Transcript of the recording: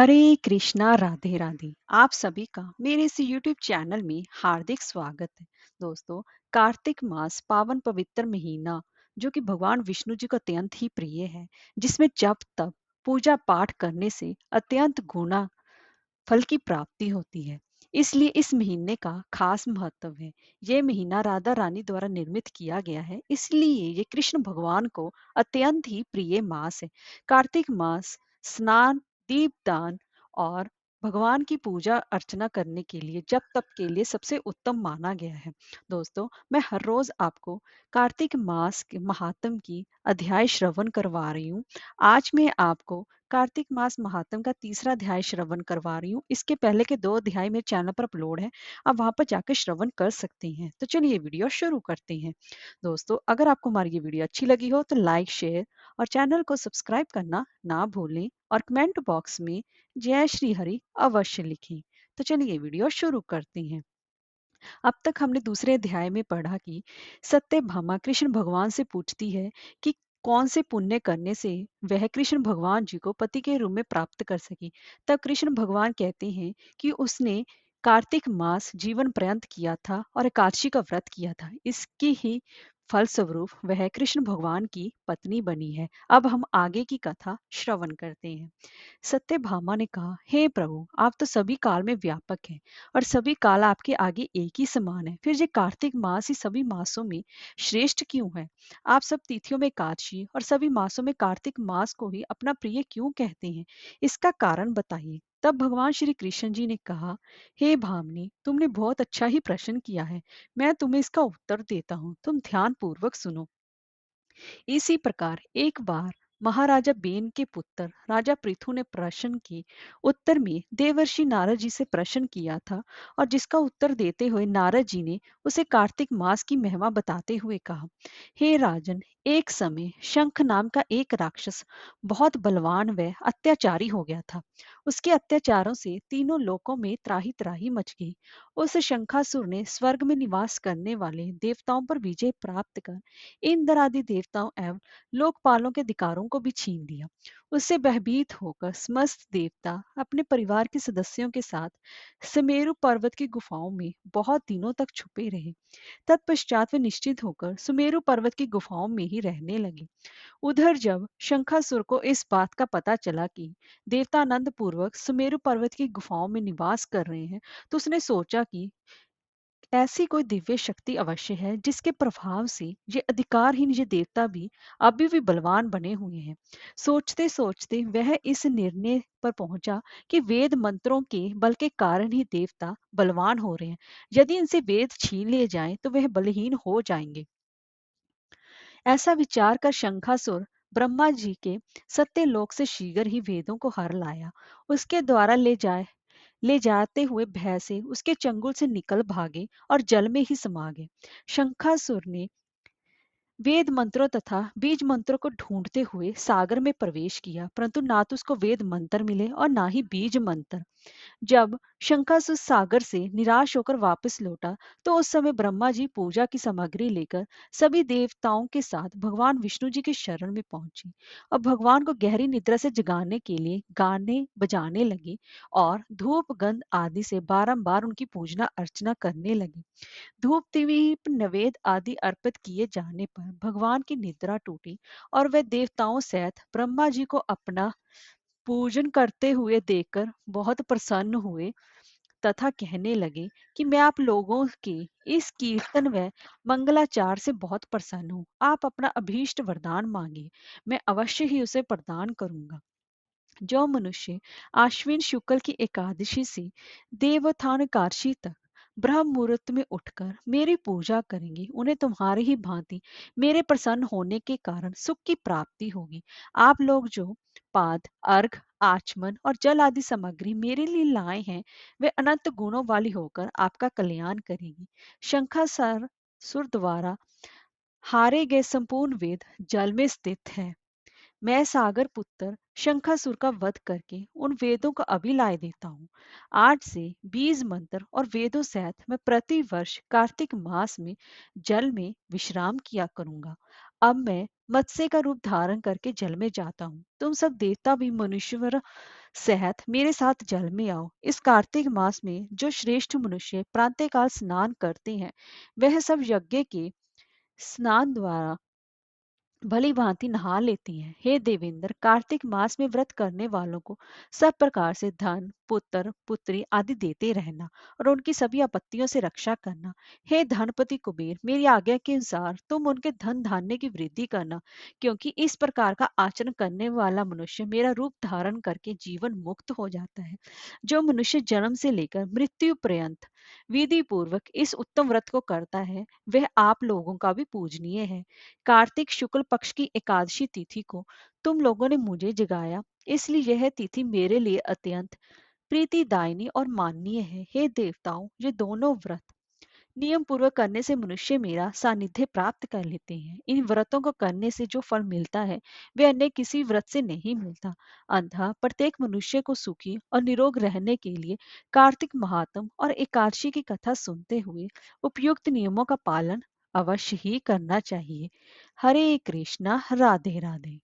हरे कृष्णा राधे राधे। आप सभी का मेरे इस यूट्यूब चैनल में हार्दिक स्वागत है। दोस्तों, कार्तिक मास पावन पवित्र महीना जो कि भगवान विष्णु जी को अत्यंत ही प्रिय है, जिसमें जप तप पूजा पाठ करने से अत्यंत गुना फल की प्राप्ति होती है। इसलिए इस महीने का खास महत्व है। ये महीना राधा रानी द्वारा निर्मित किया गया है, इसलिए ये कृष्ण भगवान को अत्यंत ही प्रिय मास है। कार्तिक मास स्नान, दीपदान और भगवान की पूजा अर्चना करने के लिए, जप तप के लिए सबसे उत्तम माना गया है। दोस्तों, मैं हर रोज आपको कार्तिक मास के महात्म की अध्याय श्रवण करवा रही हूँ। आज मैं आपको कार्तिक मास महात्म का तीसरा अध्याय श्रवण करवा रही हूँ। इसके पहले के 2 अध्याय मेरे चैनल पर अपलोड है, आप वहां पर जाकर श्रवण कर सकते हैं। तो चलिए वीडियो शुरू करते हैं। दोस्तों, अगर आपको हमारी ये वीडियो अच्छी लगी हो तो लाइक शेयर और चैनल को सब्सक्राइब करना ना भूलें और कमेंट बॉक्स में जय श्री हरि अवश्य लिखें। तो चलिए वीडियो शुरू करते हैं। अब तक हमने दूसरे अध्याय में पढ़ा कि सत्यभामा कृष्ण भगवान से पूछती है कि कौन से पुण्य करने से वह कृष्ण भगवान जी को पति के रूप में प्राप्त कर सकी। तब कृष्ण भगवान कहते हैं कि उसने कार्तिक मास जीवन पर्यंत किया था और एकादशी का व्रत किया था। इसकी ही फलस्वरूप वह कृष्ण भगवान की पत्नी बनी है। अब हम आगे की कथा श्रवण करते हैं। सत्यभामा ने कहा, हे प्रभु, आप तो सभी काल में व्यापक हैं और सभी काल आपके आगे एक ही समान है। फिर ये कार्तिक मास ही सभी मासों में श्रेष्ठ क्यों है? आप सब तिथियों में एकादशी और सभी मासों में कार्तिक मास को ही अपना प्रिय क्यों कहते हैं? इसका कारण बताइए। तब भगवान श्री कृष्ण जी ने कहा, हे भामिनी, तुमने बहुत अच्छा ही प्रश्न किया है। मैं तुम्हें इसका उत्तर देता हूँ, तुम ध्यान पूर्वक सुनो। इसी प्रकार एक बार महाराजा बेन के पुत्र राजा पृथु ने प्रश्न के उत्तर में देवर्षि नारद जी से प्रश्न किया था, और जिसका उत्तर देते हुए नारद जी ने उसे कार्तिक मास की महिमा बताते हुए कहा, हे राजन, एक समय शंख नाम का एक राक्षस बहुत बलवान व अत्याचारी हो गया था। उसके अत्याचारों से तीनों लोकों में त्राही त्राही मच गई। उस शंखासुर ने स्वर्ग में निवास करने वाले देवताओं पर विजय प्राप्त कर इंद्र आदि देवताओं एवं लोकपालों के अधिकारों को भी छीन लिया। उससे भयभीत होकर समस्त देवता अपने परिवार के सदस्यों के साथ सुमेरु पर्वत की गुफाओं में बहुत दिनों तक छुपे रहे। तत्पश्चात वे निश्चित होकर सुमेरु पर्वत की गुफाओं में ही रहने लगे। उधर जब शंखासुर को इस बात का पता चला कि देवता आनंद पूर्वक सुमेरु पर्वत की गुफाओं में निवास कर रहे हैं, तो उसने सोचा कि ऐसी कोई दिव्य शक्ति अवश्य है जिसके प्रभाव से ये अधिकारहीन ये देवता भी अभी भी बलवान बने हुए हैं। सोचते सोचते वह इस निर्णय पर पहुंचा कि वेद मंत्रों के बल के कारण ही देवता बलवान हो रहे हैं। यदि इनसे वेद छीन लिए जाएं तो वह बलहीन हो जाएंगे। ऐसा विचार कर शंखासुर ब्रह्मा जी के सत्यलोक से शीघ्र ही वेदों को हर लाया। उसके द्वारा ले जाते हुए भय से उसके चंगुल से निकल भागे और जल में ही समा गए। शंखासुर ने वेद मंत्रों तथा बीज मंत्रों को ढूंढते हुए सागर में प्रवेश किया, परंतु ना तो उसको वेद मंत्र मिले और ना ही बीज मंत्र। जब शंखासुर सागर से निराश होकर वापस लौटा, तो उस समय ब्रह्मा जी पूजा की सामग्री लेकर सभी देवताओं के साथ भगवान विष्णु जी के शरण में पहुंचे और भगवान को गहरी निद्रा से जगाने के लिए गाने बजाने लगे और धूप गंध आदि से बारंबार उनकी पूजना अर्चना करने लगे। धूप दीप नवेद आदि अर्पित किए जाने पर भगवान की निद्रा टूटी और वे देवताओं सहित ब्रह्मा जी को अपना पूजन करते हुए देखकर बहुत प्रसन्न हुए तथा कहने लगे कि मैं आप लोगों के इस कीर्तन व मंगलाचार से बहुत प्रसन्न हूँ। आप अपना अभीष्ट वरदान मांगे, मैं अवश्य ही उसे प्रदान करूंगा। जो मनुष्य आश्विन शुक्ल की एकादशी से देवोत्थान एकादशी तक ब्रह्म मुहूर्त में उठकर मेरी पूजा करेंगे, उन्हें तुम्हारी ही भांति मेरे प्रसन्न होने के कारण सुख की प्राप्ति होगी। आप लोग जो पाद अर्घ आचमन और जल आदि सामग्री मेरे लिए लाए हैं, वे अनंत गुणों वाली होकर आपका कल्याण करेगी। शंखासुर सुर द्वारा हारे गए संपूर्ण वेद जल में स्थित है। मैं सागर पुत्र शंखासुर का वध करके उन वेदों को अभी लाए देता हूँ। आज से बीज मंत्र और वेदों सहित मैं प्रति वर्ष कार्तिक मास में जल में विश्राम किया करूंगा। अब मैं मत्स्य का रूप धारण करके जल में जाता हूँ। तुम सब देवता भी मनुष्यवर सहित मेरे साथ जल में आओ। इस कार्तिक मास में जो श्रेष्ठ मनुष्य प्रातःकाल स्नान करते हैं, वह सब यज्ञ के स्नान द्वारा भली भांति नहा लेती हैं। हे देवेंद्र, कार्तिक मास में व्रत करने वालों को सब प्रकार से धन, पुत्र, पुत्री आदि देते रहना और उनकी सभी आपत्तियों से रक्षा करना। हे धनपति कुबेर, मेरी आज्ञा के अनुसार तुम उनके धन धान्य की वृद्धि करना, क्योंकि इस प्रकार का आचरण करने वाला मनुष्य मेरा रूप धारण करके जीवन मुक्त हो जाता है। जो मनुष्य जन्म से लेकर मृत्यु पर्यंत विधि पूर्वक इस उत्तम व्रत को करता है, वह आप लोगों का भी पूजनीय है। कार्तिक शुक्ल पक्ष की एकादशी तिथि को तुम लोगों ने मुझे जगाया, इसलिए यह तिथि मेरे लिए अत्यंत प्रीतिदायिनी और माननीय है। हे देवताओं, ये दोनों व्रत नियम पूर्वक करने से मनुष्य मेरा सानिध्य प्राप्त कर लेते हैं। इन व्रतों को करने से जो फल मिलता है, वह अन्य किसी व्रत से नहीं मिलता। अतः प्रत्येक मनुष्य को सुखी और निरोग रहने के लिए कार्तिक महात्म और एकादशी की कथा सुनते हुए उपयुक्त नियमों का पालन अवश्य ही करना चाहिए। हरे कृष्णा, राधे राधे।